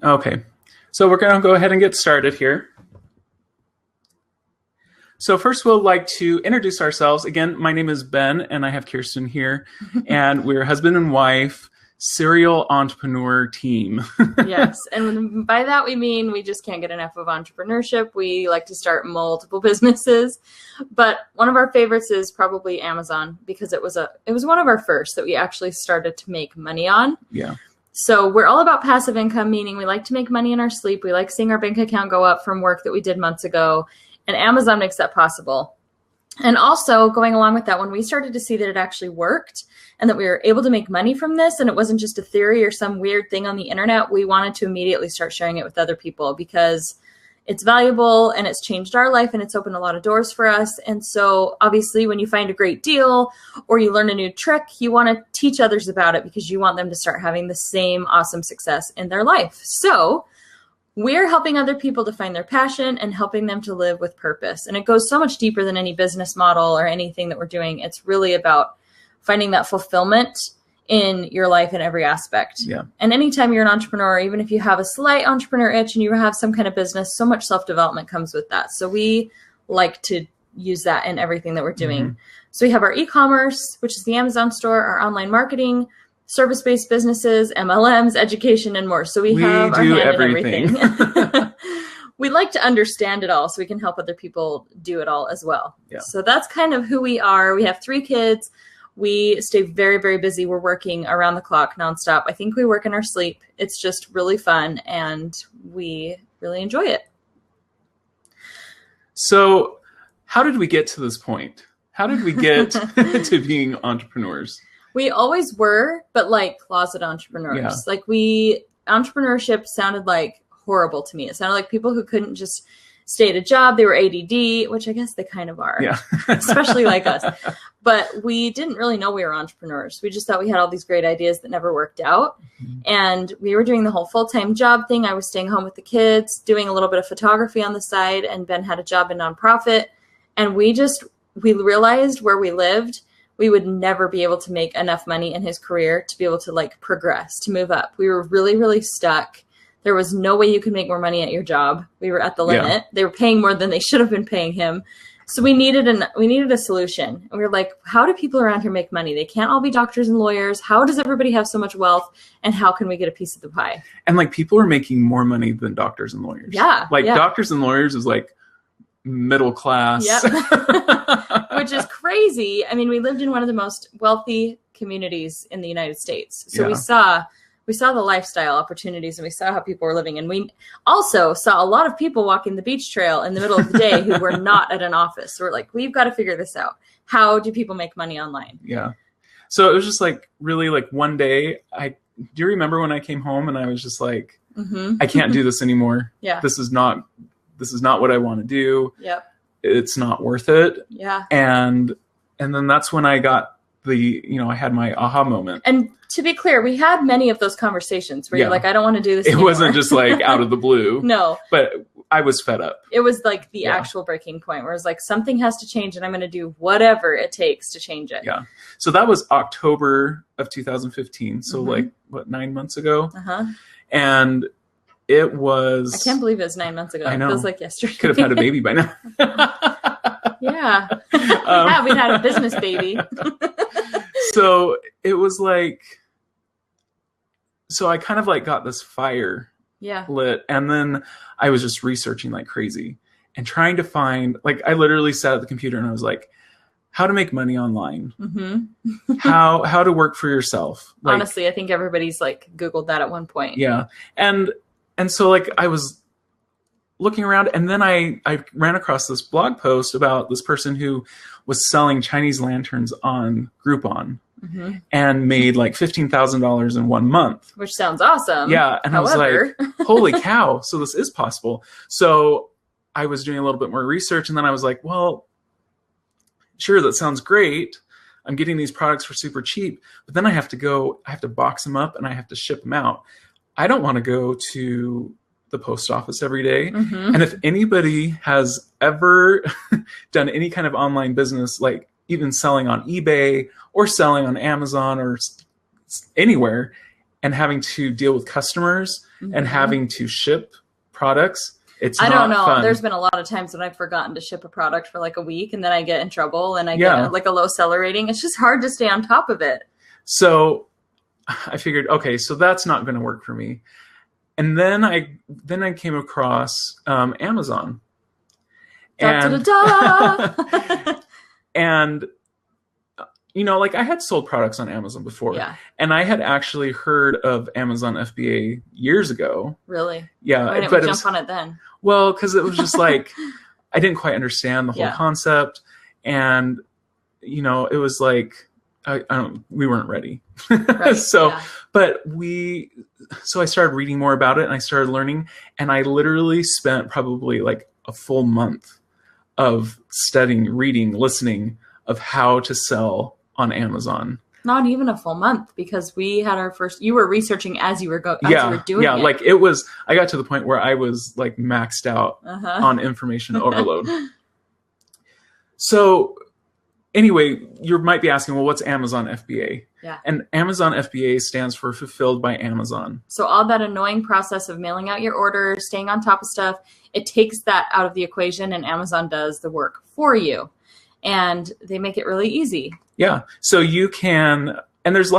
Okay, so we're going to go ahead and get started here. So first we'll like to introduce ourselves. Again, my name is Ben and I have Kirsten here and we're husband and wife, serial entrepreneur team. Yes, and by that we mean we just can't get enough of entrepreneurship. We like to start multiple businesses, but one of our favorites is probably Amazon because it was one of our first that we actually started to make money on. Yeah. So we're all about passive income, meaning we like to make money in our sleep. We like seeing our bank account go up from work that we did months ago. And Amazon makes that possible. And also going along with that, when we started to see that it actually worked and that we were able to make money from this and it wasn't just a theory or some weird thing on the internet, we wanted to immediately start sharing it with other people because it's valuable and it's changed our life and it's opened a lot of doors for us. And so obviously when you find a great deal or you learn a new trick, you want to teach others about it because you want them to start having the same awesome success in their life. So we're helping other people to find their passion and helping them to live with purpose. And it goes so much deeper than any business model or anything that we're doing. It's really about finding that fulfillment in your life in every aspect. Yeah. And anytime you're an entrepreneur, even if you have a slight entrepreneur itch and you have some kind of business, so much self-development comes with that. So we like to use that in everything that we're doing. Mm-hmm. So we have our e-commerce, which is the Amazon store, our online marketing, service-based businesses, MLMs, education, and more. So we have our hand in everything. We like to understand it all so we can help other people do it all as well. Yeah. So that's kind of who we are. We have 3 kids. We stay very, very busy. We're working around the clock nonstop. I think we work in our sleep. It's just really fun, and we really enjoy it. So how did we get to this point? How did we get to being entrepreneurs? We always were, but like closet entrepreneurs. Yeah. Like entrepreneurship sounded like horrible to me. It sounded like people who couldn't just stay at a job. They were ADD, which I guess they kind of are, yeah. Especially like us. But we didn't really know we were entrepreneurs. We just thought we had all these great ideas that never worked out. Mm-hmm. And we were doing the whole full-time job thing. I was staying home with the kids, doing a little bit of photography on the side, and Ben had a job in nonprofit. And we realized where we lived, we would never be able to make enough money in his career to be able to like progress, to move up. We were really, really stuck. There was no way you could make more money at your job. We were at the limit. Yeah. They were paying more than they should have been paying him. So we needed a solution. And we were like, how do people around here make money? They can't all be doctors and lawyers. How does everybody have so much wealth? And how can we get a piece of the pie? And like people are making more money than doctors and lawyers. Yeah. Like doctors and lawyers is like middle class. Yep. Which is crazy. I mean, we lived in one of the most wealthy communities in the United States. So we saw the lifestyle opportunities and we saw how people were living. And we also saw a lot of people walking the beach trail in the middle of the day who were not at an office. So we're like, we've got to figure this out. How do people make money online? Yeah. So it was just like really like one day, do you remember when I came home and I was just like, mm-hmm. I can't do this anymore. Yeah. This is not what I want to do. Yep. It's not worth it. Yeah. And then that's when I got I had my aha moment. And to be clear, we had many of those conversations where you're like, I don't want to do this anymore. It wasn't just like out of the blue. No. But I was fed up. It was like the actual breaking point where it's like something has to change and I'm going to do whatever it takes to change it. Yeah. So that was October of 2015. So mm-hmm. like 9 months ago. Uh-huh. And it was... I can't believe it was 9 months ago. I know. It feels like yesterday. Could have had a baby by now. Yeah. We'd had a business baby. So it was like... So I kind of like got this fire lit. And then I was just researching like crazy and trying to find... Like I literally sat at the computer and I was like, how to make money online, mm-hmm. how to work for yourself. Like, honestly, I think everybody's like Googled that at one point. Yeah. And so like I was looking around and then I ran across this blog post about this person who was selling Chinese lanterns on Groupon mm-hmm. and made like $15,000 in 1 month. Which sounds awesome. Yeah. And however, I was like, holy cow. So this is possible. So I was doing a little bit more research and then I was like, well, sure, that sounds great. I'm getting these products for super cheap, but then I have to box them up and I have to ship them out. I don't want to go to the post office every day. Mm-hmm. And if anybody has ever done any kind of online business, like even selling on eBay or selling on Amazon or anywhere, and having to deal with customers and having to ship products, it's I not don't know. fun. There's been a lot of times when I've forgotten to ship a product for like a week and then I get in trouble and I get like a low seller rating. It's just hard to stay on top of it. So I figured, okay, so that's not going to work for me. And then I came across Amazon. And, and you know, like I had sold products on Amazon before, and I had actually heard of Amazon FBA years ago. Really? Yeah. Why didn't we jump on it then? Well, because it was just like, I didn't quite understand the whole concept. And, you know, it was like, we weren't ready. Right, so I started reading more about it and I started learning, and I literally spent probably like a full month of studying, reading, listening of how to sell on Amazon. Not even a full month, because we had our first, you were researching as you were doing it. Yeah, like I got to the point where I was like maxed out on information overload. So anyway, you might be asking, well, what's Amazon FBA? Yeah. And Amazon FBA stands for Fulfilled by Amazon. So all that annoying process of mailing out your orders, staying on top of stuff, it takes that out of the equation, and Amazon does the work for you. And they make it really easy. Yeah. So you can, and there's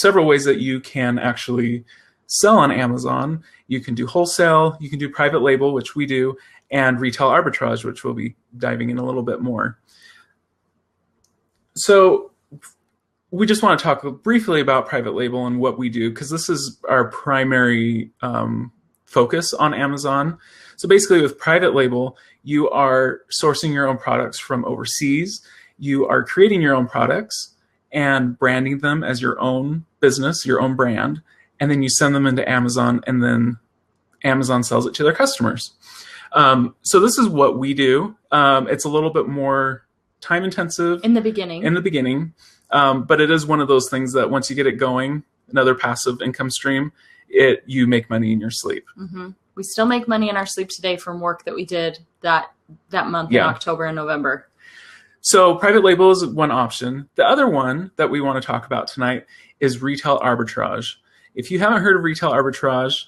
several ways that you can actually sell on Amazon. You can do wholesale, you can do private label, which we do, and retail arbitrage, which we'll be diving in a little bit more. So we just want to talk briefly about private label and what we do, because this is our primary focus on Amazon. So basically with private label, you are sourcing your own products from overseas. You are creating your own products and branding them as your own business, your own brand, and then you send them into Amazon, and then Amazon sells it to their customers. So this is what we do. It's a little bit more time intensive in the beginning, but it is one of those things that once you get it going, another passive income stream, you make money in your sleep. We still make money in our sleep today from work that we did that month in October and November. So private label is one option. The other one that we want to talk about tonight is retail arbitrage. If you haven't heard of retail arbitrage,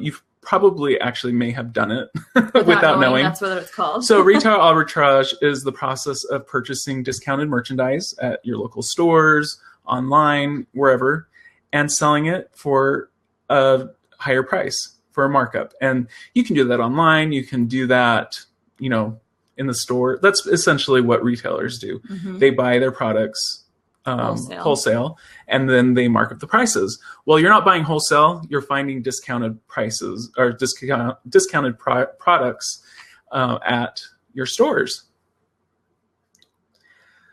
you've probably actually may have done it without knowing. That's what it's called. So retail arbitrage is the process of purchasing discounted merchandise at your local stores, online, wherever, and selling it for a higher price, for a markup. And you can do that online. You can do that, you know, in the store. That's essentially what retailers do. They buy their products wholesale, and then they mark up the prices. Well, you're not buying wholesale, you're finding discounted prices or discounted products at your stores.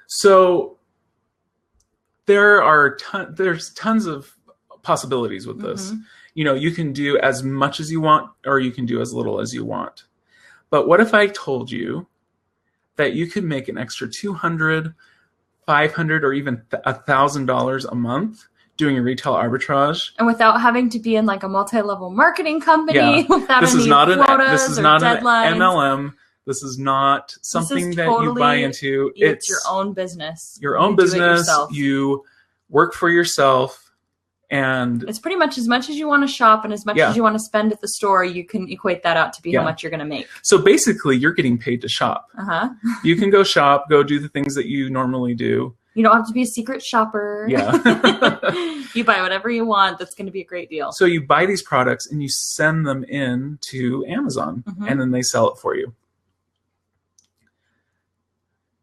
So there's tons of possibilities with this. You know, you can do as much as you want, or you can do as little as you want. But what if I told you that you could make an extra $200, $500, or even $1,000 a month doing a retail arbitrage, and without having to be in like a multi-level marketing company, without this is any not quotas this is or not deadlines. an MLM. This is not something that you buy into. It's your own business. Your own business. You work for yourself. And it's pretty much as you want to shop and as much as you want to spend at the store, you can equate that out to be how much you're going to make. So basically, you're getting paid to shop. You can go shop, go do the things that you normally do. You don't have to be a secret shopper. You buy whatever you want. That's going to be a great deal. So you buy these products and you send them in to Amazon, and then they sell it for you.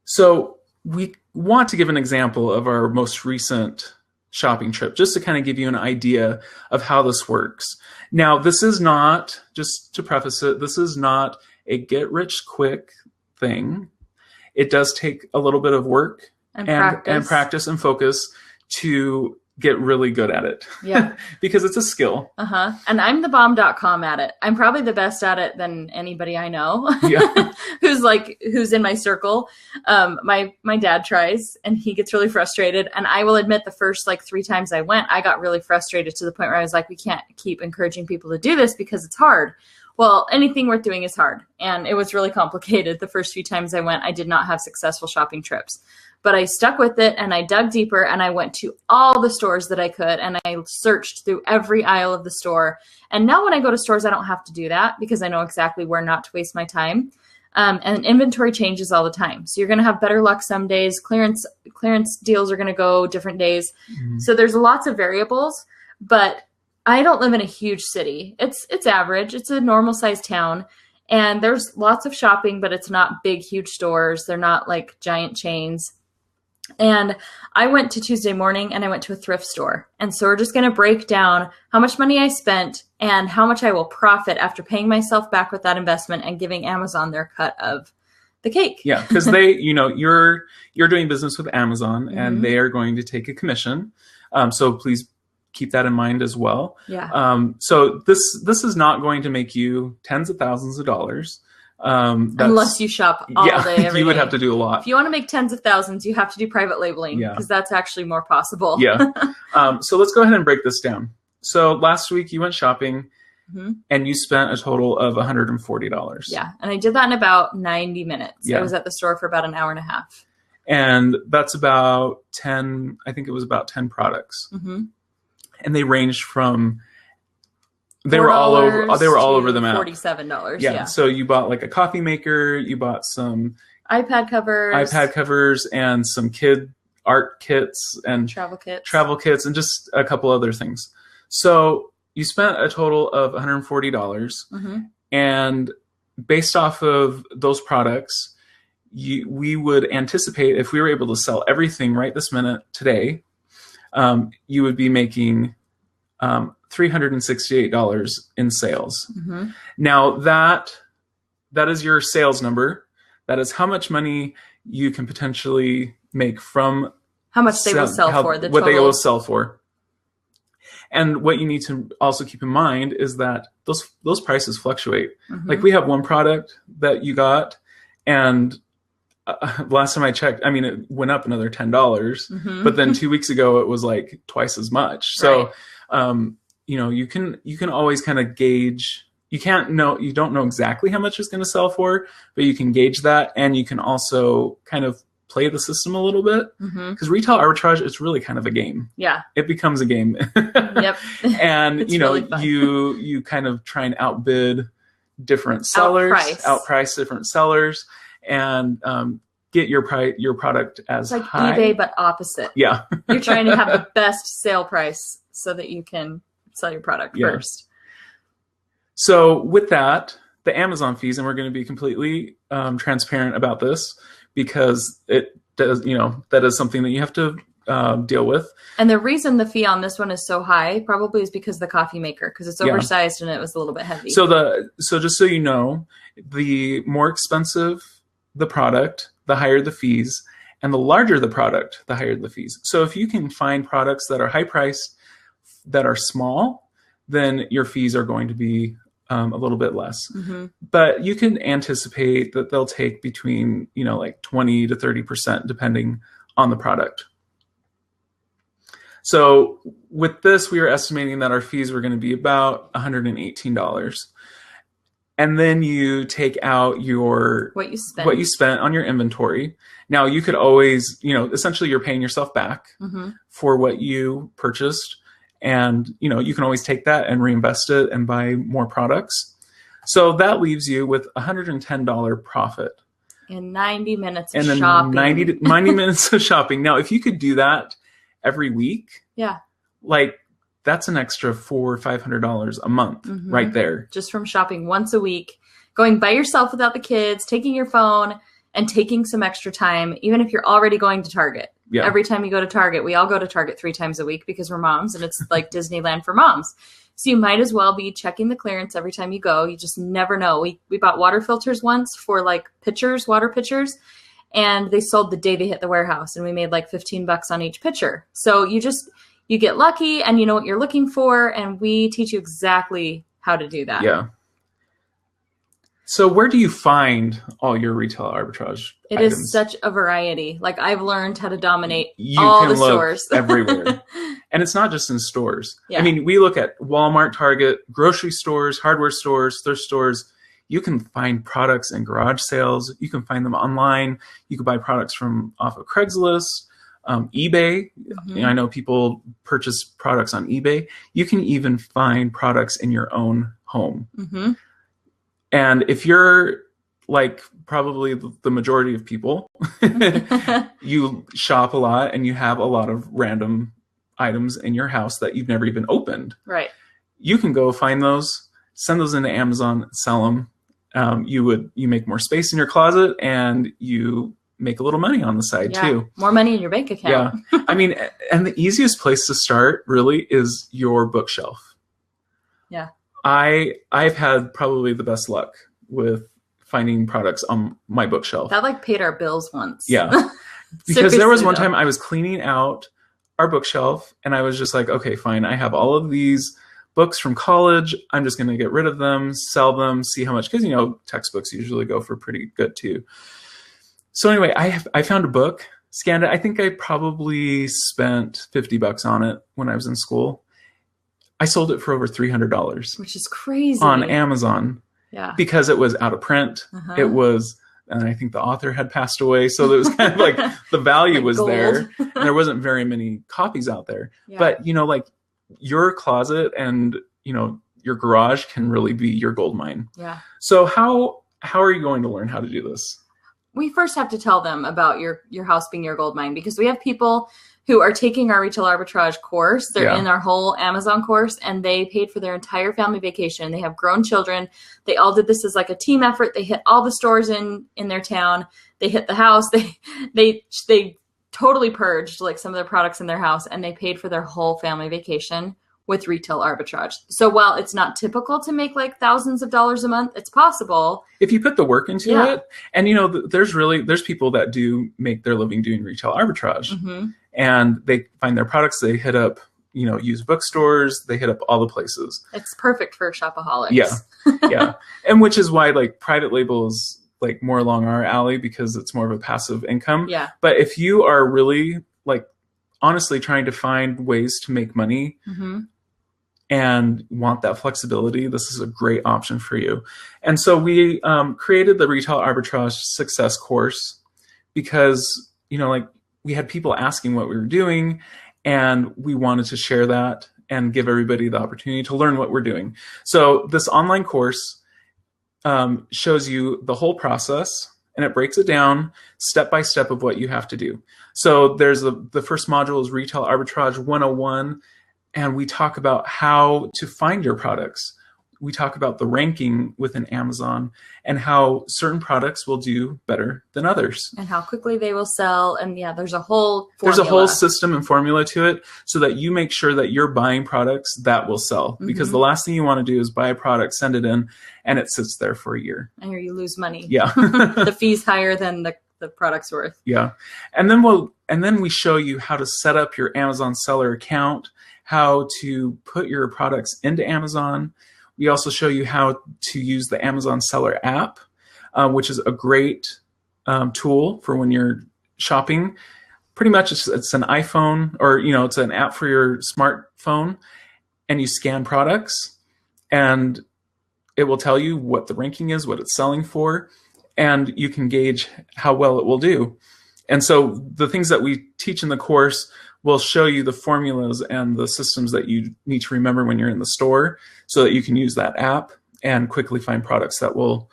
So we want to give an example of our most recent shopping trip, just to kind of give you an idea of how this works. Now, this is not, just to preface it, this is not a get-rich-quick thing. It does take a little bit of work and practice and focus to get really good at it. Because it's a skill. And I'm the bomb.com at it. I'm probably the best at it than anybody I know who's in my circle. My dad tries and he gets really frustrated. And I will admit the first 3 times I went, I got really frustrated to the point where I was like, we can't keep encouraging people to do this because it's hard. Well, anything worth doing is hard. And it was really complicated. The first few times I went, I did not have successful shopping trips. But I stuck with it and I dug deeper and I went to all the stores that I could and I searched through every aisle of the store. And now when I go to stores, I don't have to do that because I know exactly where not to waste my time. And inventory changes all the time. So you're going to have better luck some days. Clearance deals are going to go different days. Mm-hmm. So there's lots of variables, but I don't live in a huge city. It's average. It's a normal sized town. And there's lots of shopping, but it's not big, huge stores. They're not like giant chains. And I went to Tuesday morning and I went to a thrift store. And so we're just going to break down how much money I spent and how much I will profit after paying myself back with that investment and giving Amazon their cut of the cake. Yeah, because they, you're doing business with Amazon and Mm-hmm. they are going to take a commission. So please keep that in mind as well. Yeah. So this is not going to make you tens of thousands of dollars. Unless you shop all day, every you would day. have to do a lot. If you want to make tens of thousands, you have to do private labeling because that's actually more possible. Yeah. So let's go ahead and break this down. So last week you went shopping mm-hmm. and you spent a total of $140. Yeah. And I did that in about 90 minutes. Yeah. I was at the store for about an hour and a half. And that's about 10, I think it was about 10 products. Mm-hmm. And they ranged from they were all over the map. $47. Yeah. So you bought like a coffee maker, you bought some iPad covers and some kid art kits and travel kits and just a couple other things. So you spent a total of $140. Mm-hmm. And based off of those products, we would anticipate if we were able to sell everything right this minute today, you would be making $368 in sales. Mm-hmm. Now that is your sales number. That is how much money you can potentially make from how much they will sell for. What they will sell for. And what you need to also keep in mind is that those prices fluctuate. Mm-hmm. Like we have one product that you got, and last time I checked, I mean, it went up another $10, mm-hmm. but then 2 weeks ago it was like twice as much. So, right. You can always kind of gauge. You don't know exactly how much it's going to sell for, but you can gauge that, and you can also kind of play the system a little bit because retail arbitrage is really kind of a game. Yeah, it becomes a game. Yep, and really fun. you kind of try and outbid different sellers, outprice different sellers, and get your product as it's like high. eBay, but opposite. Yeah, you're trying to have the best sale price so that you can sell your product first. So with that, the Amazon fees, and we're going to be completely transparent about this because it does, that is something that you have to deal with. And the reason the fee on this one is so high probably is because of the coffee maker, because it's oversized and it was a little bit heavy. So just so you know, the more expensive the product, the higher the fees, and the larger the product, the higher the fees. So if you can find products that are high priced, that are small, then your fees are going to be a little bit less. Mm-hmm. But you can anticipate that they'll take between, like 20 to 30% depending on the product. So with this, we were estimating that our fees were going to be about $118. And then you take out what you spent on your inventory. Now you could always, essentially you're paying yourself back mm-hmm. for what you purchased. And, you can always take that and reinvest it and buy more products. So that leaves you with $110 profit. In 90 minutes of shopping. 90 minutes of shopping. Now, if you could do that every week, like that's an extra $400 or $500 a month mm-hmm. right there. Just from shopping once a week, going by yourself without the kids, taking your phone and taking some extra time, even if you're already going to Target. Yeah. Every time you go to Target, we all go to Target 3 times a week because we're moms and it's like Disneyland for moms. So you might as well be checking the clearance every time you go. You just never know. We bought water filters once for like water pitchers, and they sold the day they hit the warehouse, and we made like $15 on each pitcher. So you get lucky and you know what you're looking for, and we teach you exactly how to do that. Yeah. So where do you find all your retail arbitrage items? Is such a variety. Like I've learned how to dominate all the stores. Everywhere. And it's not just in stores. Yeah. I mean, we look at Walmart, Target, grocery stores, hardware stores, thrift stores. You can find products in garage sales. You can find them online. You can buy products from off of Craigslist, eBay. I know people purchase products on eBay. You can even find products in your own home. And if you're like probably the majority of people, you shop a lot and you have a lot of random items in your house that you've never even opened. Right. You can go find those, send those into Amazon, sell them. You make more space in your closet, and you make a little money on the side too. More money in your bank account. Yeah. I mean, and the easiest place to start really is your bookshelf. Yeah. I've had probably the best luck with finding products on my bookshelf. That like paid our bills once. Yeah. Because there was one time I was cleaning out our bookshelf and I was just like, okay, fine. I have all of these books from college. I'm just going to get rid of them, sell them, see how much, because, you know, textbooks usually go for pretty good too. So anyway, I found a book, scanned it. I think I probably spent $50 on it when I was in school. I sold it for over $300. Which is crazy. On Amazon. Yeah. Because it was out of print. It was, and I think the author had passed away. So it was kind of like the value like was gold. There. And there wasn't very many copies out there. Yeah. But, you know, like your closet and, you know, your garage can really be your gold mine. Yeah. So how are you going to learn how to do this? We first have to tell them about your house being your gold mine, because we have people who are taking our retail arbitrage course. They're in our whole Amazon course, and they paid for their entire family vacation. They have grown children. They all did this as like a team effort. They hit all the stores in their town. They hit the house. They totally purged like some of their products in their house, and they paid for their whole family vacation with retail arbitrage. So while it's not typical to make like thousands of dollars a month, it's possible if you put the work into it. And you know, there's people that do make their living doing retail arbitrage, and they find their products. They hit up, you know, used bookstores. They hit up all the places. It's perfect for shopaholics. Yeah, yeah, and which is why like private label is like more along our alley, because it's more of a passive income. Yeah. But if you are really like honestly trying to find ways to make money and want that flexibility, this is a great option for you. And so we created the Retail Arbitrage Success course because, you know, like we had people asking what we were doing, and we wanted to share that and give everybody the opportunity to learn what we're doing. So this online course shows you the whole process, and it breaks it down step by step of what you have to do. So there's the first module is Retail Arbitrage 101, and we talk about how to find your products. We talk about the ranking within Amazon and how certain products will do better than others. And how quickly they will sell. And yeah, there's a whole formula. There's a whole system and formula to it, so that you make sure that you're buying products that will sell. Because the last thing you want to do is buy a product, send it in, and it sits there for a year. And you lose money. Yeah. The fee's higher than the product's worth. Yeah. And then we show you how to set up your Amazon seller account, how to put your products into Amazon. We also show you how to use the Amazon Seller app, which is a great tool for when you're shopping. Pretty much it's an iPhone, or, you know, it's an app for your smartphone, and you scan products, and it will tell you what the ranking is, what it's selling for, and you can gauge how well it will do. And so the things that we teach in the course will show you the formulas and the systems that you need to remember when you're in the store, so that you can use that app and quickly find products that will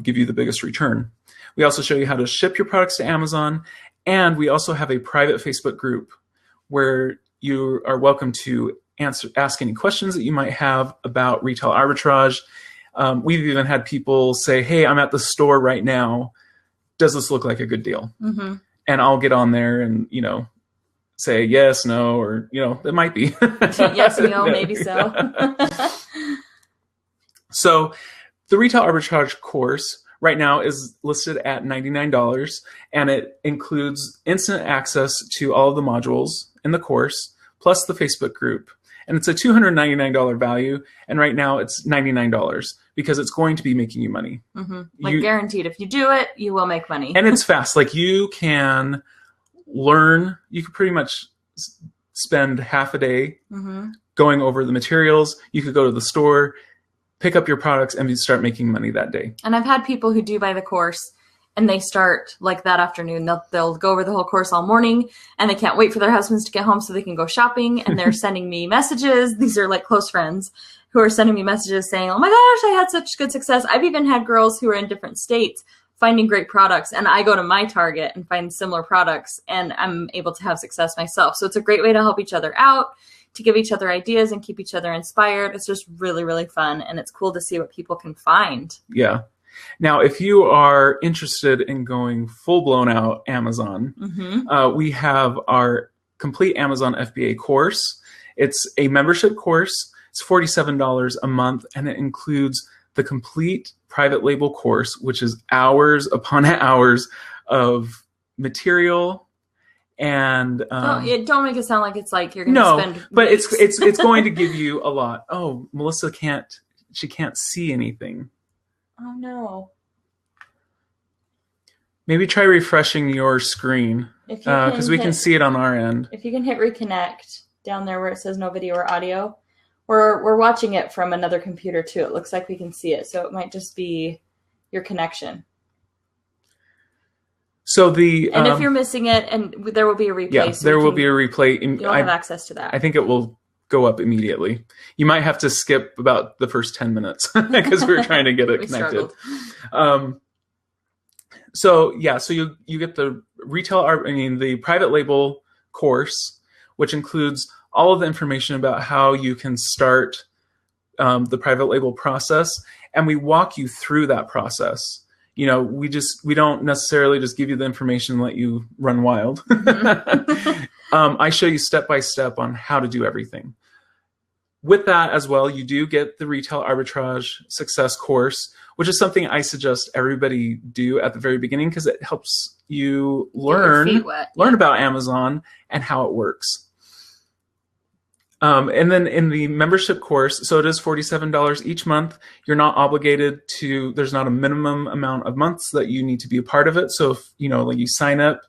give you the biggest return. We also show you how to ship your products to Amazon, and we also have a private Facebook group where you are welcome to ask any questions that you might have about retail arbitrage. We've even had people say, hey, I'm at the store right now. Does this look like a good deal? And I'll get on there and, you know, say yes, no, or, you know, it might be. Yes, no, maybe so. So the Retail Arbitrage course right now is listed at $99, and it includes instant access to all of the modules in the course, plus the Facebook group. And it's a $299 value, and right now it's $99 because it's going to be making you money. Like guaranteed, if you do it, you will make money. And it's fast. Like you can learn, you could pretty much spend half a day going over the materials. You could go to the store, pick up your products and you start making money that day. And I've had people who do buy the course and they start like that afternoon. They'll go over the whole course all morning and they can't wait for their husbands to get home so they can go shopping. And they're sending me messages. These are like close friends who are sending me messages saying, oh my gosh, I had such good success. I've even had girls who are in different states finding great products, and I go to my Target and find similar products, and I'm able to have success myself. So it's a great way to help each other out, to give each other ideas and keep each other inspired. It's just really, really fun, and it's cool to see what people can find. Yeah. Now, if you are interested in going full-blown out Amazon, we have our complete Amazon FBA course. It's a membership course. It's $47 a month, and it includes the complete private label course, which is hours upon hours of material. And don't make it sound like it's like you're going to spend weeks. But it's going to give you a lot. Oh, Melissa can't see anything. Oh no. Maybe try refreshing your screen because we can see it on our end. If you can hit reconnect down there where it says no video or audio. We're watching it from another computer too. It looks like we can see it, so it might just be your connection. So and if you're missing it, and there will be a replay. Yeah, so there will be a replay. You'll have access to that. I think it will go up immediately. You might have to skip about the first 10 minutes because we're trying to get it connected. So you get the the private label course, which includes all of the information about how you can start the private label process, and we walk you through that process. We don't necessarily just give you the information and let you run wild. I show you step by step on how to do everything. With that as well, you do get the retail arbitrage success course, which is something I suggest everybody do at the very beginning because it helps you learn about Amazon and how it works. And then in the membership course, so it is $47 each month. You're not obligated to, there's not a minimum amount of months that you need to be a part of it. So if, you sign up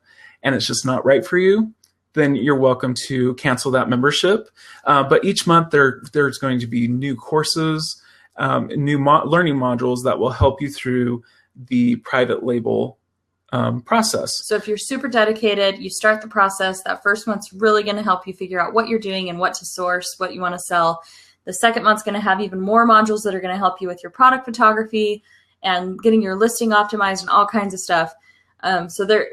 and it's just not right for you, then you're welcome to cancel that membership. But each month there's going to be new courses, new learning modules that will help you through the private label process. So if you're super dedicated, you start the process. That first month's really going to help you figure out what you're doing and what to source, what you want to sell. The second month's going to have even more modules that are going to help you with your product photography and getting your listing optimized and all kinds of stuff.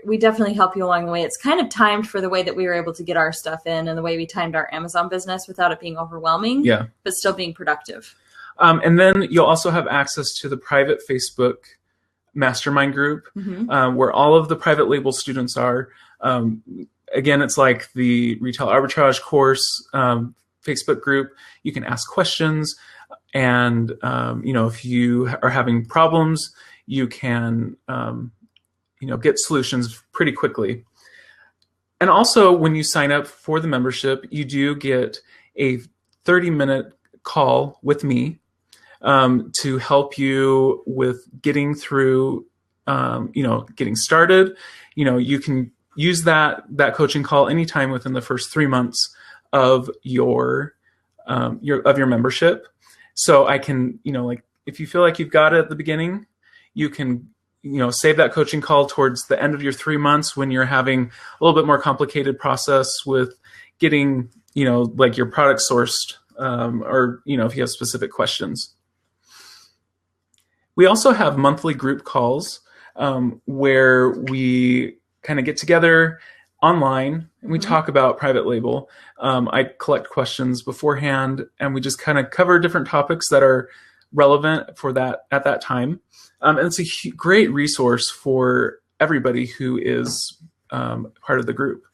We definitely help you along the way. It's kind of timed for the way that we were able to get our stuff in and the way we timed our Amazon business without it being overwhelming, but still being productive. And then you'll also have access to the private Facebook mastermind group where all of the private label students are. Again, it's like the retail arbitrage course Facebook group. You can ask questions, and if you are having problems, you can get solutions pretty quickly. And also, when you sign up for the membership, you do get a 30-minute call with me to help you with getting through, getting started. You can use that coaching call anytime within the first 3 months of your membership. So I can, if you feel like you've got it at the beginning, you can, save that coaching call towards the end of your 3 months when you're having a little bit more complicated process with getting, your product sourced, or, if you have specific questions. We also have monthly group calls where we kind of get together online and we talk about private label. I collect questions beforehand and we just kind of cover different topics that are relevant for that at that time. And it's a great resource for everybody who is part of the group.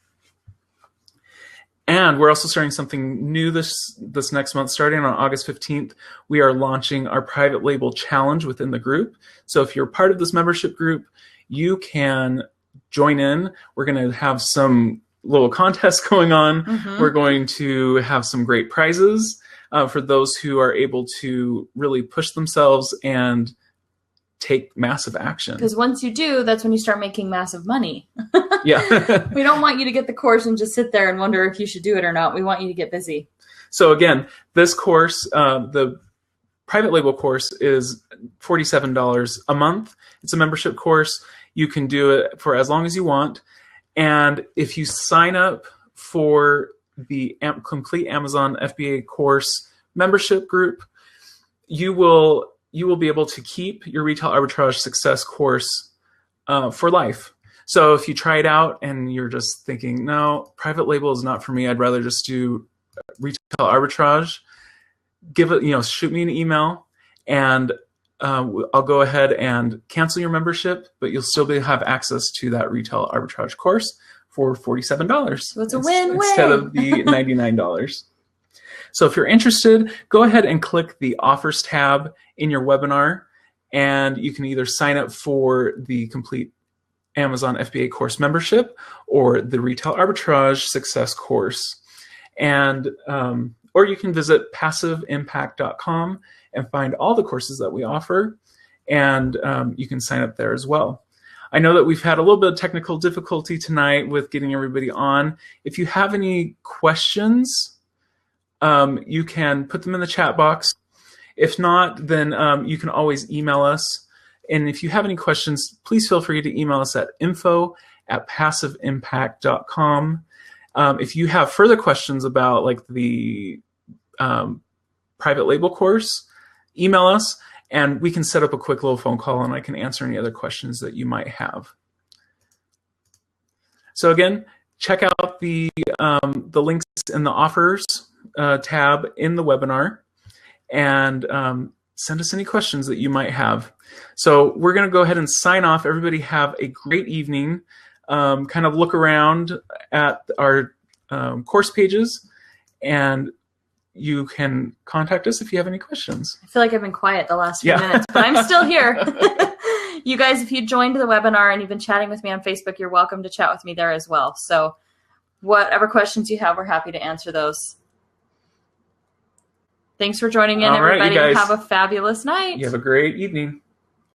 And we're also starting something new this next month. Starting on August 15th, we are launching our private label challenge within the group. So if you're part of this membership group, you can join in. We're going to have some little contests going on. We're going to have some great prizes for those who are able to really push themselves and take massive action. Because once you do, that's when you start making massive money. Yeah. We don't want you to get the course and just sit there and wonder if you should do it or not. We want you to get busy. So again, this course, the private label course is $47 a month. It's a membership course. You can do it for as long as you want. And if you sign up for the complete Amazon FBA course membership group, you will be able to keep your retail arbitrage success course for life. So if you try it out and you're just thinking, no, private label is not for me, I'd rather just do retail arbitrage, shoot me an email, and I'll go ahead and cancel your membership, but you'll still have access to that retail arbitrage course for $47. So it's a win-win instead of the $99. So if you're interested, go ahead and click the offers tab in your webinar, and you can either sign up for the complete Amazon FBA course membership or the retail arbitrage success course. And or you can visit passiveimpact.com and find all the courses that we offer, and you can sign up there as well. I know that we've had a little bit of technical difficulty tonight with getting everybody on. If you have any questions, you can put them in the chat box. If not, then you can always email us. And if you have any questions, please feel free to email us at info@passiveimpact.com. If you have further questions about like the private label course, email us and we can set up a quick little phone call and I can answer any other questions that you might have. So again, check out the links in the offers tab in the webinar, and send us any questions that you might have. So we're going to go ahead and sign off. Everybody have a great evening. Kind of look around at our course pages, and you can contact us if you have any questions. I feel like I've been quiet the last few minutes, but I'm still here. You guys, if you joined the webinar and you've been chatting with me on Facebook, you're welcome to chat with me there as well. So whatever questions you have, we're happy to answer those. Thanks for joining in, everybody. Have a fabulous night. You have a great evening.